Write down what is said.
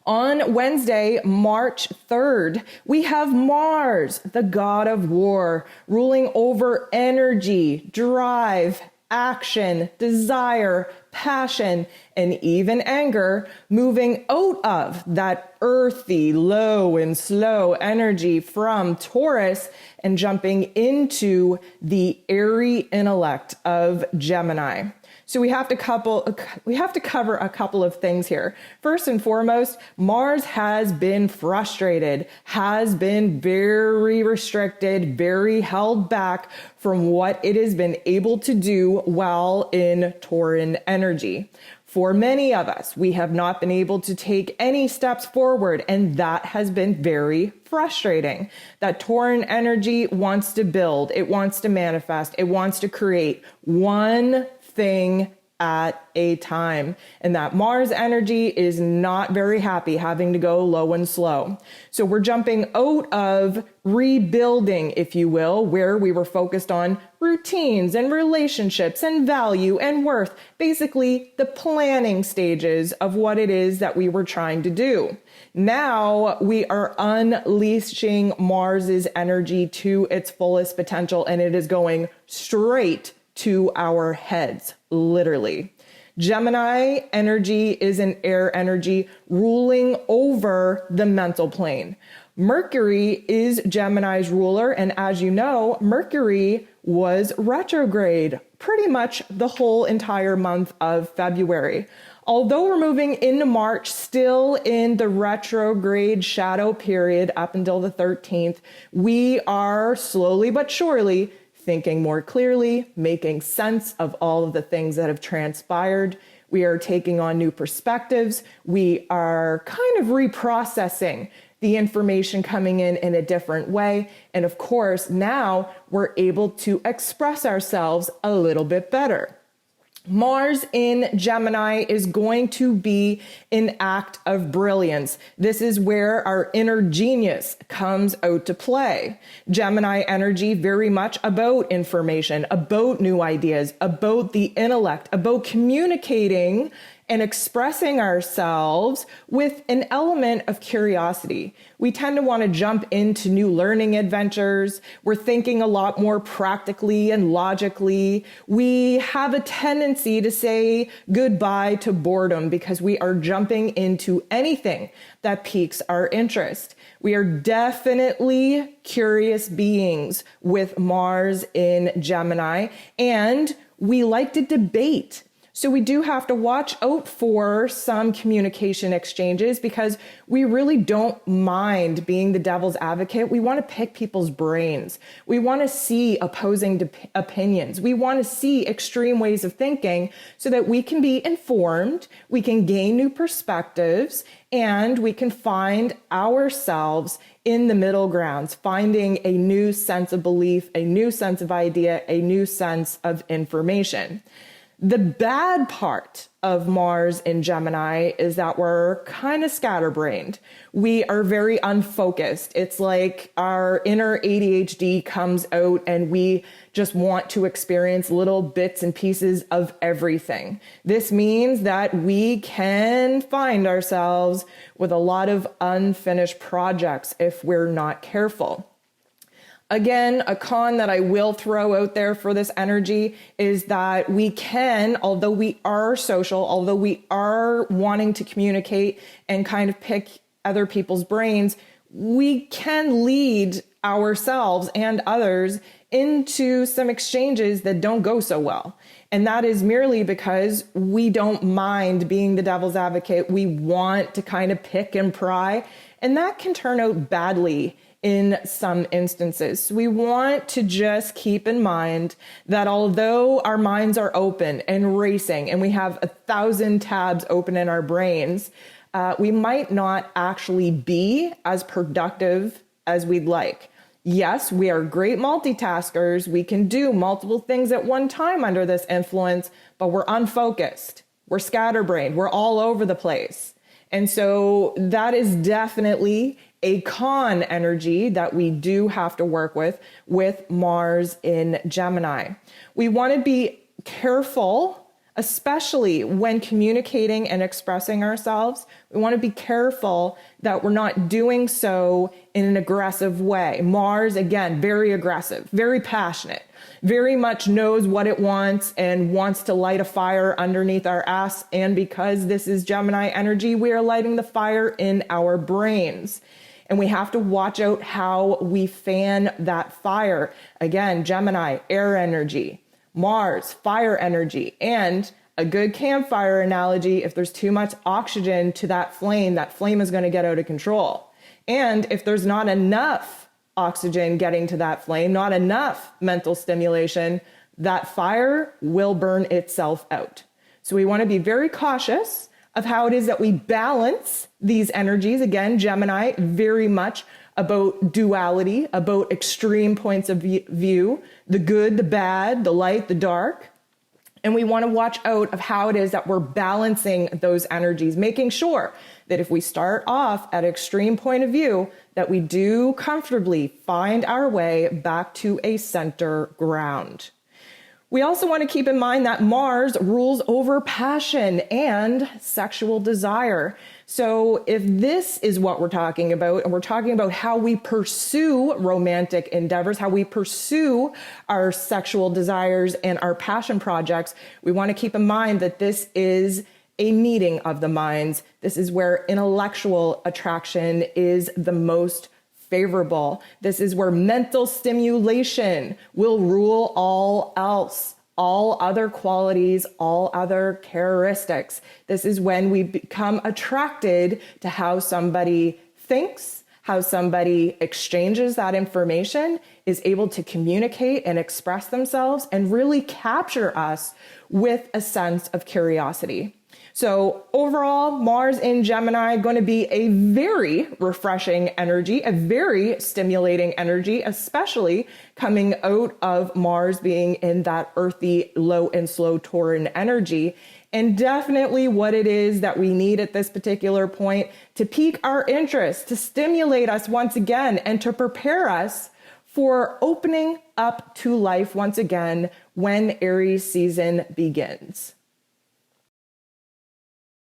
On Wednesday, March 3rd, we have Mars, the god of war, ruling over energy, drive, action, desire, passion, and even anger, moving out of that earthy, low and slow energy from Taurus and jumping into the airy intellect of Gemini. So we have to cover a couple of things here. First and foremost, Mars has been frustrated, has been very restricted, very held back from what it has been able to do while in Tauran energy. For many of us, we have not been able to take any steps forward, and that has been very frustrating. That Tauran energy wants to build, it wants to manifest, it wants to create one thing at a time. And that Mars energy is not very happy having to go low and slow. So we're jumping out of rebuilding, if you will, where we were focused on routines and relationships and value and worth, basically the planning stages of what it is that we were trying to do. Now we are unleashing Mars's energy to its fullest potential, and it is going straight to our heads, literally. Gemini energy is an air energy ruling over the mental plane. Mercury is Gemini's ruler, and as you know, Mercury was retrograde pretty much the whole entire month of February. Although we're moving into March, still in the retrograde shadow period up until the 13th, we are slowly but surely thinking more clearly, making sense of all of the things that have transpired. We are taking on new perspectives. We are kind of reprocessing the information coming in a different way. And of course, now we're able to express ourselves a little bit better. Mars in Gemini is going to be an act of brilliance. This is where our inner genius comes out to play. Gemini energy, very much about information, about new ideas, about the intellect, about communicating and expressing ourselves with an element of curiosity. We tend to want to jump into new learning adventures. We're thinking a lot more practically and logically. We have a tendency to say goodbye to boredom because we are jumping into anything that piques our interest. We are definitely curious beings with Mars in Gemini, and we like to debate. So we do have to watch out for some communication exchanges because we really don't mind being the devil's advocate. We want to pick people's brains. We want to see opposing opinions. We want to see extreme ways of thinking so that we can be informed, we can gain new perspectives, and we can find ourselves in the middle grounds, finding a new sense of belief, a new sense of idea, a new sense of information. The bad part of Mars in Gemini is that we're kind of scatterbrained. We are very unfocused. It's like our inner ADHD comes out and we just want to experience little bits and pieces of everything. This means that we can find ourselves with a lot of unfinished projects if we're not careful. Again, a con that I will throw out there for this energy is that we can, although we are social, although we are wanting to communicate and kind of pick other people's brains, we can lead ourselves and others into some exchanges that don't go so well. And that is merely because we don't mind being the devil's advocate. We want to kind of pick and pry, and that can turn out badly in some instances. So we want to just keep in mind that although our minds are open and racing and we have 1,000 tabs open in our brains, we might not actually be as productive as we'd like. Yes, we are great multitaskers. We can do multiple things at one time under this influence, but we're unfocused. We're scatterbrained. We're all over the place. And so that is definitely a con energy that we do have to work with Mars in Gemini. We want to be careful especially when communicating and expressing ourselves. We want to be careful that we're not doing so in an aggressive way. Mars, again, very aggressive, very passionate, very much knows what it wants and wants to light a fire underneath our ass. And because this is Gemini energy, we are lighting the fire in our brains. And we have to watch out how we fan that fire. Again, Gemini, air energy. Mars, fire energy. And a good campfire analogy, if there's too much oxygen to that flame is going to get out of control. And if there's not enough oxygen getting to that flame, not enough mental stimulation, that fire will burn itself out. So we want to be very cautious of how it is that we balance these energies. Again, Gemini, very much about duality, about extreme points of view, the good, the bad, the light, the dark. And we want to watch out of how it is that we're balancing those energies, making sure that if we start off at extreme point of view, that we do comfortably find our way back to a center ground. We also want to keep in mind that Mars rules over passion and sexual desire. So if this is what we're talking about, and we're talking about how we pursue romantic endeavors, how we pursue our sexual desires and our passion projects, we want to keep in mind that this is a meeting of the minds. This is where intellectual attraction is the most favorable. This is where mental stimulation will rule all else, all other qualities, all other characteristics. This is when we become attracted to how somebody thinks, how somebody exchanges that information, is able to communicate and express themselves and really capture us with a sense of curiosity. So overall, Mars in Gemini going to be a very refreshing energy, a very stimulating energy, especially coming out of Mars being in that earthy, low and slow Tauran energy. And definitely what it is that we need at this particular point to pique our interest, to stimulate us once again, and to prepare us for opening up to life once again when Aries season begins.